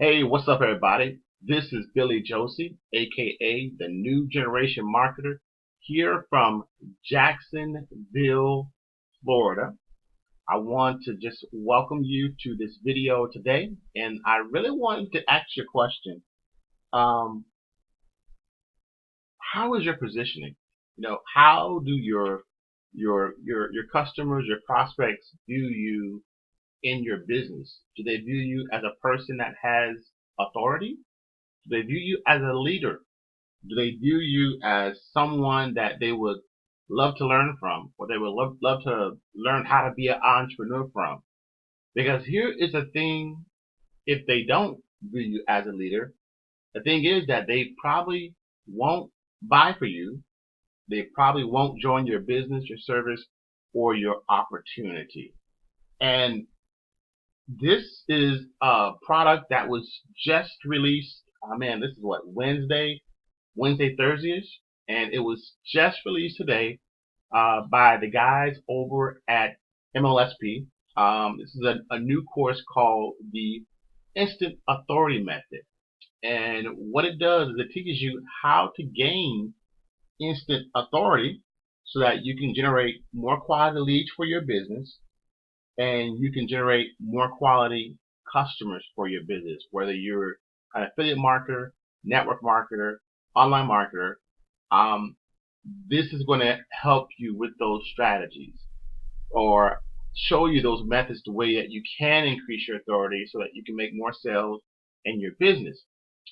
Hey, what's up, everybody? This is Billy Josie, aka the New Generation Marketer, here from Jacksonville, Florida. I want to just welcome you to this video today, and I really wanted to ask you a question. Um, how is your positioning? How do your customers, your prospects view you in your business? Do they view you as a person that has authority? Do they view you as a leader? Do they view you as someone that they would love to learn from, or they would love to learn how to be an entrepreneur from? Because here is the thing: if they don't view you as a leader, the thing is that they probably won't buy for you. They probably won't join your business, your service, or your opportunity. And this is a product that was just released. Oh man, this is what, Thursday-ish, and it was just released today by the guys over at MLSP. This is a new course called the Instant Authority Method. And what it does is it teaches you how to gain instant authority so that you can generate more quality leads for your business and you can generate more quality customers for your business, whether you're an affiliate marketer, network marketer, online marketer. Um, this is going to help you with those strategies or show you those methods the way that you can increase your authority so that you can make more sales in your business.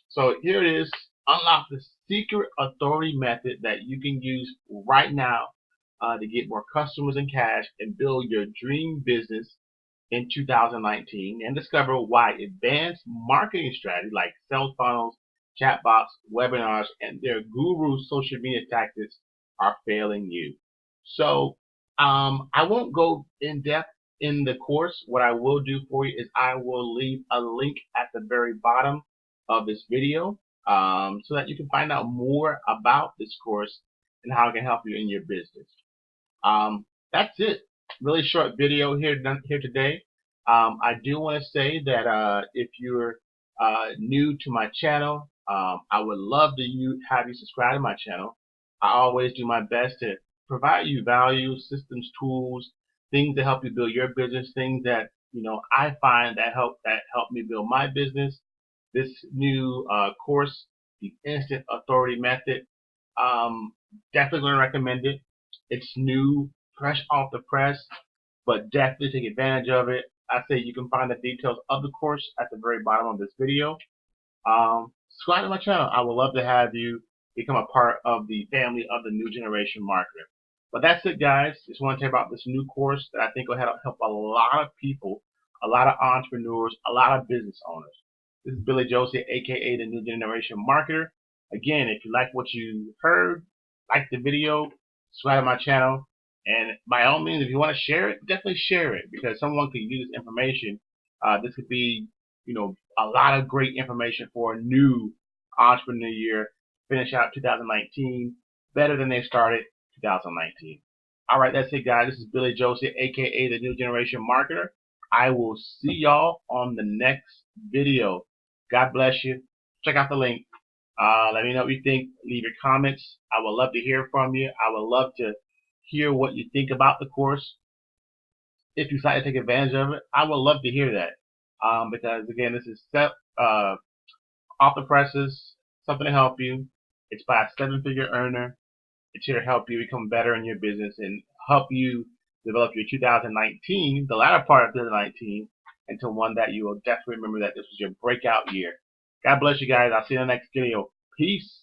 So here it is. Unlock the secret authority method that you can use right now to get more customers and cash and build your dream business in 2019, and discover why advanced marketing strategies like sales funnels, chatbots, webinars, and their guru social media tactics are failing you. So I won't go in depth in the course. What I will do for you is I will leave a link at the very bottom of this video so that you can find out more about this course and how it can help you in your business. That's it. Really short video here today. I do want to say that if you're new to my channel, I would love to have you subscribe to my channel. I always do my best to provide you value, systems, tools, things to help you build your business, things that I find that help me build my business. This new course, the Instant Authority Method, definitely going to recommend it. It's new, fresh off the press, but definitely take advantage of it. I say you can find the details of the course at the very bottom of this video. Subscribe to my channel. I would love to have you become a part of the family of the New Generation Marketer. But that's it, guys. Just want to tell you about this new course that I think will help a lot of people, a lot of entrepreneurs, a lot of business owners. This is Billy Josie, aka the New Generation Marketer. Again, if you like what you heard, like the video, subscribe to my channel. And by all means, if you want to share it, definitely share it, because someone could use this information. This could be, a lot of great information for a new entrepreneur year. Finish out 2019 better than they started 2019. All right, that's it, guys. This is Billy Josie, aka the New Generation Marketer. I will see y'all on the next video. God bless you. Check out the link. Let me know what you think. Leave your comments. I would love to hear from you. I would love to hear what you think about the course. If you decide to take advantage of it, I would love to hear that. Because again, this is off the presses, something to help you. It's by a 7-figure earner. It's here to help you become better in your business and help you develop your 2019, the latter part of 2019, into one that you will definitely remember that this was your breakout year. God bless you guys. I'll see you in the next video. Peace.